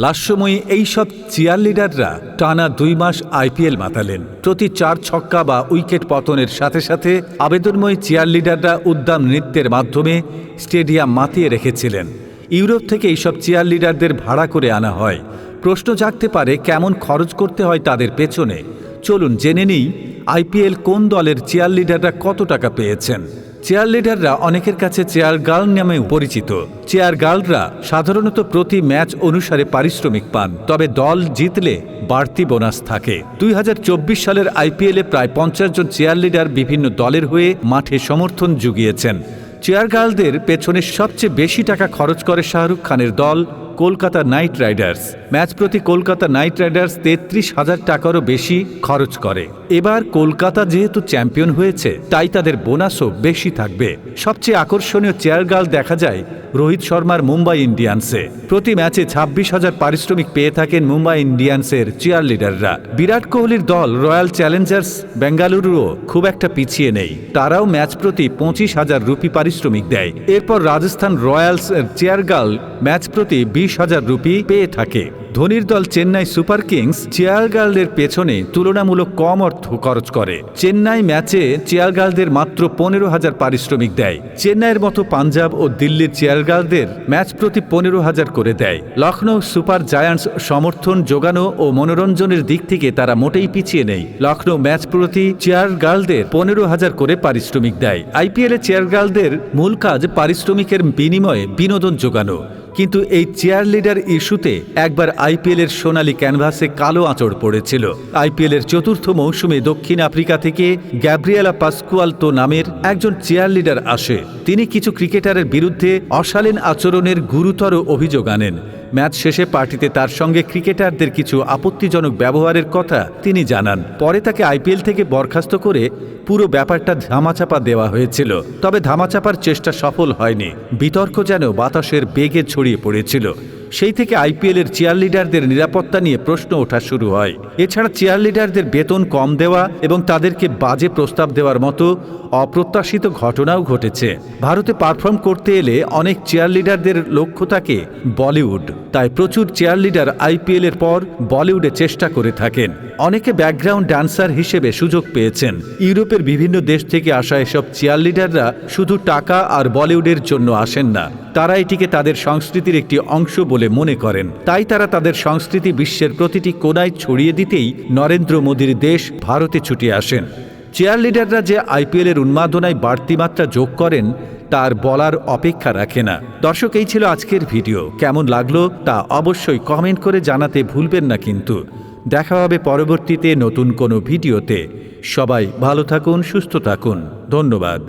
লাস্যময়ী এইসব চিয়ারলিডাররা টানা ২ মাস আইপিএল মাতালেন। প্রতি ৪ ছক্কা বা উইকেট পতনের সাথে সাথে আবেদনময়ী চিয়ারলিডাররা উদ্দাম নৃত্যের মাধ্যমে স্টেডিয়াম মাতিয়ে রেখেছিলেন। ইউরোপ থেকে এইসব চিয়ারলিডারদের ভাড়া করে আনা হয়। প্রশ্ন জাগতে পারে, কেমন খরচ করতে হয় তাদের পেছনে। চলুন জেনে নিই আইপিএল কোন দলের চিয়ারলিডাররা কত টাকা পেয়েছেন। চেয়ারলিডাররা অনেকের কাছে চেয়ার গার্ল নামেও পরিচিত। চেয়ার গার্লরা সাধারণত প্রতি ম্যাচ অনুসারে পারিশ্রমিক পান, তবে দল জিতলে বাড়তি বোনাস থাকে। ২০২৪ সালের আইপিএলে প্রায় ৫০ জন চেয়ারলিডার বিভিন্ন দলের হয়ে মাঠে সমর্থন জুগিয়েছেন। চেয়ার গার্লদের পেছনে সবচেয়ে বেশি টাকা খরচ করে শাহরুখ খানের দল কলকাতা নাইট রাইডার্স। ম্যাচ প্রতি কলকাতা নাইট রাইডার্স ৩৩,০০০ টাকারও বেশি খরচ করে। এবার কলকাতা যেহেতু চ্যাম্পিয়ন হয়েছে, তাই তাদের বোনাসও বেশি থাকবে। সবচেয়ে আকর্ষণীয় চেয়ার গার্ল দেখা যায় রোহিত শর্মার মুম্বাই ইন্ডিয়ান্সে। প্রতি ম্যাচে ২৬,০০০ পারিশ্রমিক পেয়ে থাকেন মুম্বাই ইন্ডিয়ান্সের চেয়ারলিডাররা। বিরাট কোহলির দল রয়্যাল চ্যালেঞ্জার্স বেঙ্গালুরুও খুব একটা পিছিয়ে নেই। তারাও ম্যাচ প্রতি ২৫,০০০ রুপি পারিশ্রমিক দেয়। এরপর Rajasthan Royals chair girl match প্রতি ২০,০০০ রুপি পেয়ে থাকে। ধোনির দল চেন্নাই সুপার কিংস চেয়ার গার্লদের পেছনে তুলনামূলক কম অর্থ খরচ করে। চেন্নাই ম্যাচে চেয়ার গার্লদের মাত্র ১৫,০০০ পারিশ্রমিক দেয়। চেন্নাইয়ের মতো পাঞ্জাব ও দিল্লির চেয়ার গার্লদের ম্যাচ প্রতি ১৫,০০০ করে দেয়। লখনৌ সুপার জায়ান্টস সমর্থন জোগানো ও মনোরঞ্জনের দিক থেকে তারা মোটেই পিছিয়ে নেই। লখনৌ ম্যাচ প্রতি চেয়ার গার্লদের ১৫,০০০ করে পারিশ্রমিক দেয়। আইপিএলে চেয়ার গার্লদের মূল কাজ পারিশ্রমিকের বিনিময়ে বিনোদন জোগানো। কিন্তু এই চেয়ারলিডার ইস্যুতে একবার আইপিএলের সোনালী ক্যানভাসে কালো আঁচড় পড়েছিল। আইপিএলের চতুর্থ মৌসুমে দক্ষিণ আফ্রিকা থেকে গ্যাব্রিয়েলা পাসকুয়ালতো নামের একজন চেয়ারলিডার আসে। তিনি কিছু ক্রিকেটারের বিরুদ্ধে অশালীন আচরণের গুরুতর অভিযোগ আনেন। ম্যাচ শেষে পার্টিতে তার সঙ্গে ক্রিকেটারদের কিছু আপত্তিজনক ব্যবহারের কথা তিনি জানান। পরে তাকে আইপিএল থেকে বরখাস্ত করে পুরো ব্যাপারটা ধামাচাপা দেওয়া হয়েছিল। তবে ধামাচাপার চেষ্টা সফল হয়নি। বিতর্ক যেন বাতাসের বেগে ছড়িয়ে পড়েছিল। সেই থেকে আইপিএলের চেয়ারলিডারদের নিরাপত্তা নিয়ে প্রশ্ন ওঠা শুরু হয়। এছাড়া চেয়ারলিডারদের বেতন কম দেওয়া এবং তাদেরকে বাজে প্রস্তাব দেওয়ার মতো অপ্রত্যাশিত ঘটনাও ঘটেছে। ভারতে পারফর্ম করতে এলে অনেক চেয়ারলিডারদের লক্ষ্য থাকে বলিউড। তাই প্রচুর চেয়ারলিডার আইপিএলের পর বলিউডে চেষ্টা করে থাকেন। অনেকে ব্যাকগ্রাউন্ড ডান্সার হিসেবে সুযোগ পেয়েছেন। ইউরোপের বিভিন্ন দেশ থেকে আসা এসব চেয়ারলিডাররা শুধু টাকা আর বলিউডের জন্য আসেন না, তারা এটিকে তাদের সংস্কৃতির একটি অংশ বলে মনে করেন। তাই তারা তাদের সংস্কৃতি বিশ্বের প্রতিটি কোণায় ছড়িয়ে দিতেই নরেন্দ্র মোদীর দেশ ভারতে ছুটে আসেন। চেয়ারলিডাররা যে আইপিএলের উন্মাদনায় বাড়তি মাত্রা যোগ করেন তার বলার অপেক্ষা রাখে না। দর্শক, এই ছিল আজকের ভিডিও। কেমন লাগলো তা অবশ্যই কমেন্ট করে জানাতে ভুলবেন না। কিন্তু দেখা হবে পরবর্তীতে নতুন কোনো ভিডিওতে। সবাই ভালো থাকুন, সুস্থ থাকুন। ধন্যবাদ।